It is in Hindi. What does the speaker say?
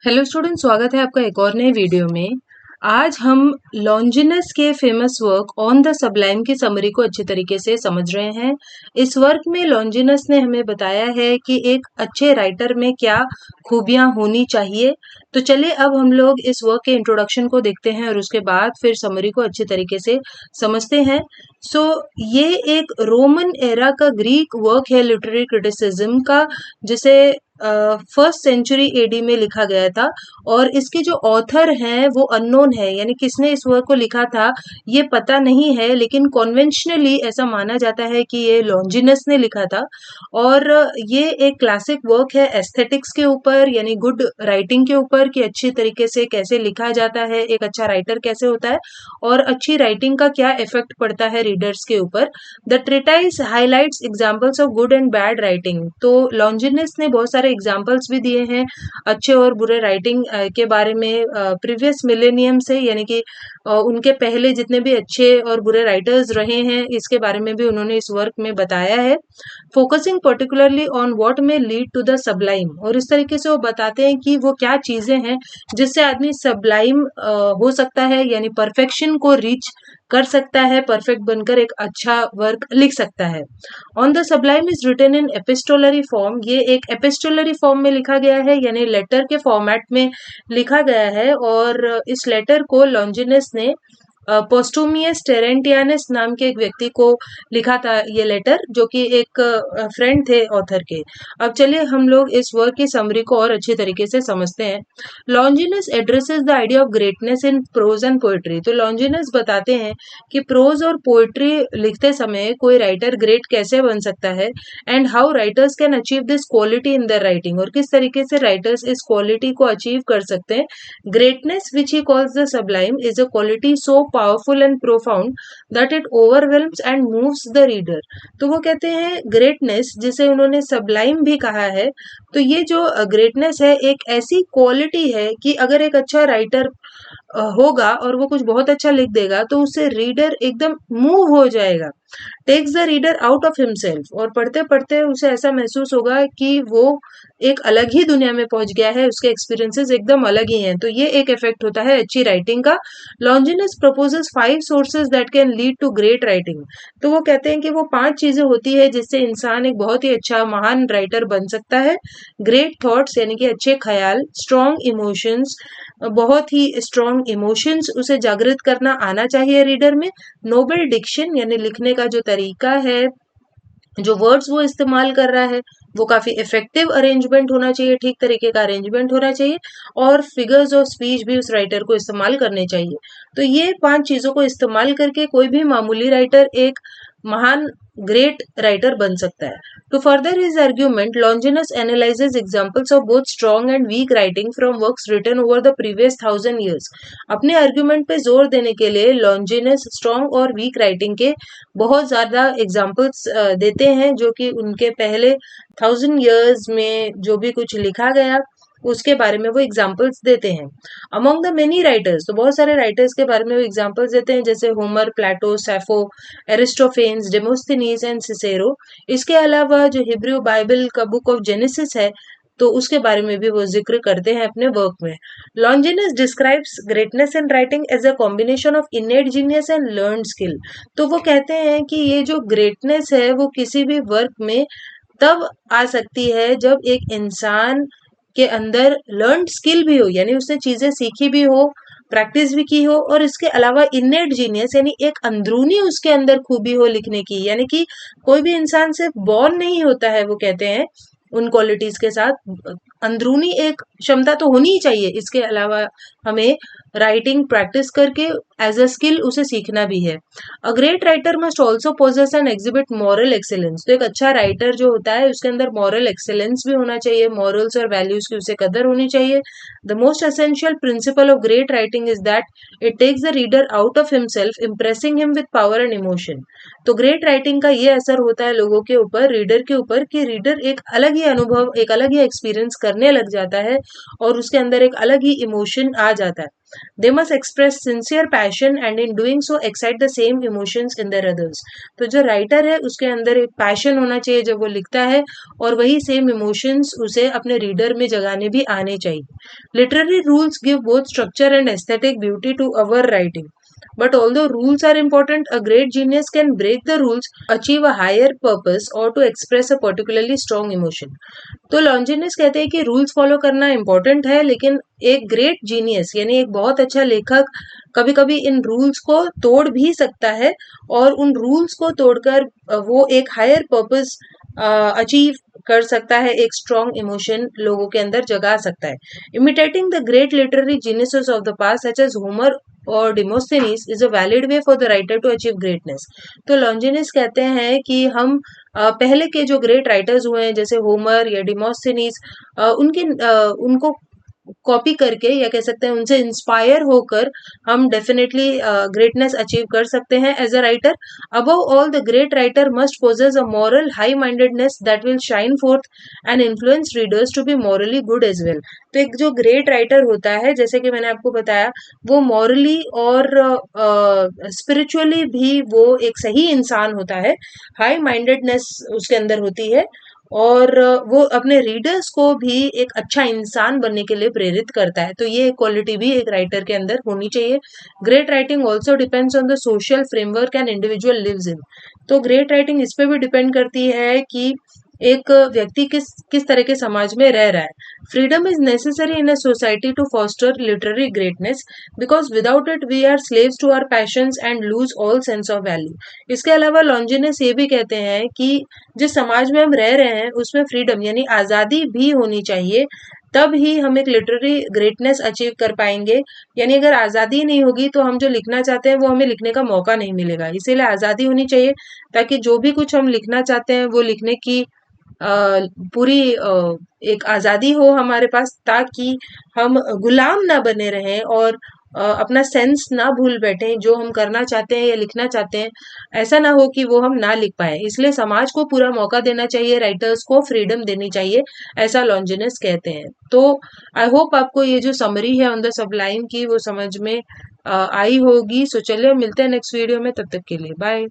हेलो स्टूडेंट, स्वागत है आपका एक और नए वीडियो में। आज हम लॉन्जिनस के famous work on the Sublime की समरी को अच्छे तरीके से समझ रहे हैं। इस वर्क में लॉन्जिनस ने हमें बताया है कि एक अच्छे राइटर में क्या खूबियां होनी चाहिए। तो चलिए अब हम लोग इस वर्क के इंट्रोडक्शन को देखते हैं और उसके बाद फिर समरी को अच्छे तरीके से समझते हैं। ये एक रोमन एरा का ग्रीक वर्क है लिटरेरी क्रिटिसिज्म का, जिसे फर्स्ट सेंचुरी एडी में लिखा गया था। और इसके जो ऑथर हैं वो अननोन है, यानी किसने इस वर्क को लिखा था ये पता नहीं है, लेकिन कॉन्वेंशनली ऐसा माना जाता है कि ये लॉन्जिनस ने लिखा था। और ये एक क्लासिक वर्क है एस्थेटिक्स के ऊपर, यानी गुड राइटिंग के ऊपर, कि अच्छी तरीके से कैसे लिखा जाता है, एक अच्छा राइटर कैसे होता है और अच्छी राइटिंग का क्या इफेक्ट पड़ता है रीडर्स के ऊपर। The treatise highlights examples of good and bad writing. तो लॉन्जिनस ने बहुत सारे एग्जांपल्स भी दिए हैं अच्छे और बुरे राइटिंग के बारे में प्रीवियस मिलेनियम से, यानी कि उनके पहले जितने भी अच्छे और बुरे राइटर्स रहे हैं इसके बारे में भी उन्होंने इस वर्क में बताया है, फोकसिंग पर्टिकुलरली ऑन व्हाट में लीड टू द सबलाइम। और इस तरीके से वो बताते हैं कि वो क्या चीजें हैं जिससे आदमी सबलाइम हो सकता है, यानी परफेक्शन को रीच कर सकता है, परफेक्ट बनकर एक अच्छा वर्क लिख सकता है। On the sublime is written in epistolary form. ये एक एपिस्टोलरी फॉर्म में लिखा गया है, यानी लेटर के फॉर्मेट में लिखा गया है। और इस लेटर को लॉन्जिनस ने पोस्टुमियस टेरेंटियानस नाम के एक व्यक्ति को लिखा था, ये लेटर, जो कि एक फ्रेंड थे ऑथर के। अब चलिए हम लोग इस वर्क की समरी को और अच्छी तरीके से समझते हैं। Longinus addresses the idea of greatness in prose and poetry. तो लॉन्जिनस बताते हैं कि प्रोज और पोएट्री लिखते समय कोई राइटर ग्रेट कैसे बन सकता है, and how writers can achieve this quality in their writing, और किस तरीके से राइटर्स इस क्वालिटी को अचीव कर सकते हैं। Greatness which he calls the sublime is a quality so powerful and profound that it ओवरवेल्म्स and moves the reader. तो वो कहते हैं ग्रेटनेस, जिसे उन्होंने सबलाइम भी कहा है, तो ये जो ग्रेटनेस है एक ऐसी क्वालिटी है कि अगर एक अच्छा राइटर होगा और वो कुछ बहुत अच्छा लिख देगा तो उससे रीडर एकदम मूव हो जाएगा, takes the reader out of himself, और पढ़ते पढ़ते उसे ऐसा महसूस होगा कि वो एक अलग ही दुनिया में पहुंच गया है, उसके एक्सपीरियंसेस एकदम अलग ही हैं। तो ये एक इफेक्ट होता है अच्छी राइटिंग का। Longinus proposes 5 sources that can lead to great writing. तो वो कहते हैं कि वो 5 चीजें होती है जिससे इंसान एक बहुत ही अच्छा महान राइटर बन सकता है। ग्रेट थॉट्स, यानी कि अच्छे ख्याल, स्ट्रॉन्ग इमोशंस, बहुत ही स्ट्रॉन्ग इमोशंस उसे जागृत करना आना चाहिए रीडर में। नोबल डिक्शन, यानी लिखने का जो तरीका है, जो वर्ड्स वो इस्तेमाल कर रहा है वो काफी इफेक्टिव अरेंजमेंट होना चाहिए, ठीक तरीके का अरेंजमेंट होना चाहिए। और फिगर्स और स्पीच भी उस राइटर को इस्तेमाल करने चाहिए। तो ये 5 चीजों को इस्तेमाल करके कोई भी मामूली राइटर एक महान ग्रेट राइटर बन सकता है। To further his argument, Longinus analyses examples of both strong and weak writing from works written over the previous 1000 years। अपने आर्ग्यूमेंट पे जोर देने के लिए लॉन्जिनस स्ट्रॉन्ग और वीक राइटिंग के बहुत ज्यादा एग्जाम्पल्स देते हैं, जो कि उनके पहले 1000 years में जो भी कुछ लिखा गया उसके बारे में वो एग्जाम्पल्स देते हैं। अमॉन्ग द मेनी राइटर्स, तो बहुत सारे राइटर्स के बारे में वो एग्जाम्पल्स देते हैं, जैसे Homer, Plato, Sappho, Aristophanes, Demosthenes and Cicero. इसके अलावा जो हिब्रू बाइबल का बुक ऑफ जेनेसिस है, तो उसके बारे में भी वो जिक्र करते हैं अपने वर्क में। Longinus describes greatness in writing as a combination of innate genius and learn skill. तो वो कहते हैं कि ये जो ग्रेटनेस है वो किसी भी वर्क में तब आ सकती है जब एक इंसान के अंदर लर्न स्किल भी हो, यानी उसने चीजें सीखी भी हो, प्रैक्टिस भी की हो, और इसके अलावा इनेट जीनियस, यानी एक अंदरूनी उसके अंदर खूबी हो लिखने की। यानी कि कोई भी इंसान सिर्फ बॉर्न नहीं होता है, वो कहते हैं उन क्वालिटीज के साथ अंदरूनी एक क्षमता तो होनी ही चाहिए। इसके अलावा हमें राइटिंग प्रैक्टिस करके एज अ स्किल उसे सीखना भी है। A great writer must also possess and exhibit moral excellence. तो एक अच्छा राइटर जो होता है उसके अंदर मॉरल एक्सेलेंस भी होना चाहिए, मॉरल्स और वैल्यूज की उसे कदर होनी चाहिए। The most essential principle of great writing is that it takes the reader out of himself, impressing him with power and emotion. तो ग्रेट राइटिंग का ये असर होता है लोगों के ऊपर, रीडर के ऊपर, कि रीडर एक अलग ही अनुभव, एक अलग ही एक्सपीरियंस करने लग जाता है और उसके अंदर एक अलग ही इमोशन आ जाता है। They must express sincere passion and in doing so excite the same emotions in their others. तो जो राइटर है उसके अंदर एक पैशन होना चाहिए जब वो लिखता है, और वही सेम इमोशंस उसे अपने रीडर में जगाने भी आने चाहिए। Literary rules give both structure and aesthetic beauty to our writing. But although rules are important, a great genius can break the rules, achieve a higher purpose, or to express a particularly strong emotion. तो लॉन्जिनस कहते हैं कि रूल्स फॉलो करना इम्पोर्टेंट है, लेकिन एक ग्रेट जीनियस यानी एक बहुत अच्छा लेखक कभी कभी इन रूल्स को तोड़ भी सकता है, और उन रूल्स को तोड़कर वो एक हायर पर्पस अचीव कर सकता है, एक स्ट्रॉन्ग इमोशन लोगों के अंदर जगा सकता है. Imitating the great literary geniuses of the past such as Homer और Demosthenes is a valid way for the writer to achieve greatness. तो लॉन्जिनस कहते हैं कि हम पहले के जो ग्रेट राइटर्स हुए हैं जैसे होमर या डिमोस्थेनीज, उनको कॉपी करके या कह सकते हैं उनसे इंस्पायर होकर हम डेफिनेटली ग्रेटनेस अचीव कर सकते हैं as a writer. Above all the great writer must possess a moral high mindedness that will shine forth and influence readers to be morally good as well. तो एक जो ग्रेट राइटर होता है, जैसे कि मैंने आपको बताया, वो मॉरली और स्पिरिचुअली भी वो एक सही इंसान होता है. हाई माइंडेडनेस उसके अंदर होती है, और वो अपने रीडर्स को भी एक अच्छा इंसान बनने के लिए प्रेरित करता है. तो ये क्वालिटी भी एक राइटर के अंदर होनी चाहिए. Great writing also depends on the social framework and individual lives in. तो ग्रेट राइटिंग इस पे भी डिपेंड करती है कि एक व्यक्ति किस किस तरह के समाज में रह रहा है. Freedom is necessary in a society to foster literary greatness, because without it we are slaves to our passions and lose all sense of value. इसके अलावा लॉन्जिनस ये भी कहते हैं कि जिस समाज में हम रह रहे हैं उसमें फ्रीडम यानी आज़ादी भी होनी चाहिए, तब ही हम एक लिटरेरी ग्रेटनेस अचीव कर पाएंगे. यानी अगर आज़ादी नहीं होगी तो हम जो लिखना चाहते हैं वो हमें लिखने का मौका नहीं मिलेगा. इसीलिए आज़ादी होनी चाहिए, ताकि जो भी कुछ हम लिखना चाहते हैं वो लिखने की पूरी एक आज़ादी हो हमारे पास, ताकि हम गुलाम ना बने रहें और अपना सेंस ना भूल बैठे. जो हम करना चाहते हैं या लिखना चाहते हैं, ऐसा ना हो कि वो हम ना लिख पाए. इसलिए समाज को पूरा मौका देना चाहिए, राइटर्स को फ्रीडम देनी चाहिए, ऐसा लॉन्जिनस कहते हैं. तो आई होप आपको ये जो समरी है ऑन द सबलाइम की वो समझ में आई होगी. सो चलिए मिलते हैं नेक्स्ट वीडियो में, तब तक के लिए बाय.